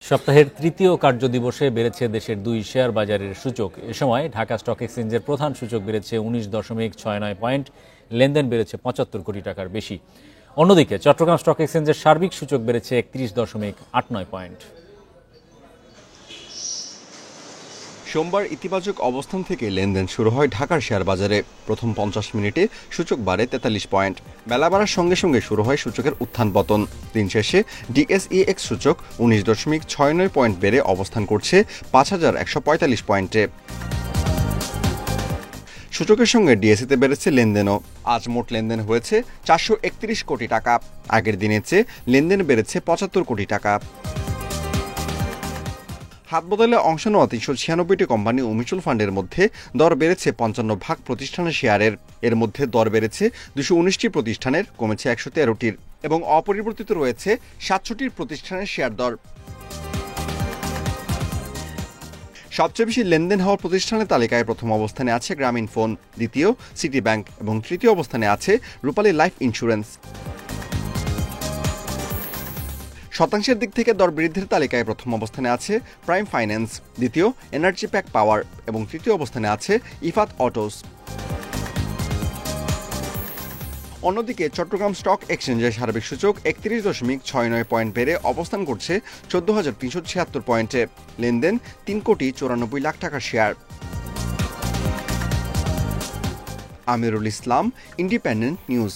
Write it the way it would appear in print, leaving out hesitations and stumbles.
সপ্তাহের তৃতীয় কার্যদিবসে বেড়েছে দেশের দুই শেয়ার বাজারের সূচক। এ সময় ঢাকা স্টক এক্সচেঞ্জের প্রধান সূচক বেড়েছে 19.69 পয়েন্ট, লেনদেন বেড়েছে 75 কোটি টাকার বেশি। অন্যদিকে চট্টগ্রাম স্টক এক্সচেঞ্জের সার্বিক সূচক বেড়েছে 31.89 পয়েন্ট। সোমবার ইতিবাচক অবস্থান থেকে লেনদেন শুরু হয় ঢাকার শেয়ার বাজারে। প্রথম 50 মিনিটে সূচক বাড়ে 43 পয়েন্ট। বেলা বাড়ার সঙ্গে সঙ্গে শুরু হয় সূচকের উত্থান পতন। দিন শেষে ডিএসইএক্স সূচক 19.69 পয়েন্ট বেড়ে অবস্থান করছে 5145 পয়েন্টে। সূচকের সঙ্গে ডিএসইতে বেড়েছে লেনদেনও। আজ মোট লেনদেন হয়েছে 431 কোটি টাকা। আগের দিনের চেয়ে লেনদেন বেড়েছে 75 কোটি টাকা। হাত বদলে অংশ নেওয়া 396টি কোম্পানি ও মিউচুয়াল ফান্ডের মধ্যে দর বেড়েছে 55 প্রতিষ্ঠানের শেয়ারের। এর মধ্যে দর বেড়েছে 219টি প্রতিষ্ঠানের, কমেছে 113টির এবং অপরিবর্তিত রয়েছে 700টির প্রতিষ্ঠানের শেয়ার দর। সবচেয়ে বেশি লেনদেন হওয়া প্রতিষ্ঠানের তালিকায় প্রথম অবস্থানে আছে গ্রামীণফোন, দ্বিতীয় সিটি ব্যাংক এবং তৃতীয় অবস্থানে আছে রূপালী লাইফ ইন্স্যুরেন্স। শতাংশের দিক থেকে দর বৃদ্ধির তালিকায় প্রথম অবস্থানে আছে প্রাইম ফাইন্যান্স, দ্বিতীয় এনার্জি প্যাক পাওয়ার এবং তৃতীয় অবস্থানে আছে ইফাত অটোস। অন্যদিকে চট্টগ্রাম স্টক এক্সচেঞ্জের সার্বিক সূচক 31.69 পয়েন্ট বেড়ে অবস্থান করছে 14,376 পয়েন্টে। লেনদেন 3,94,00,000 টাকার share. Amirul Islam, independent news.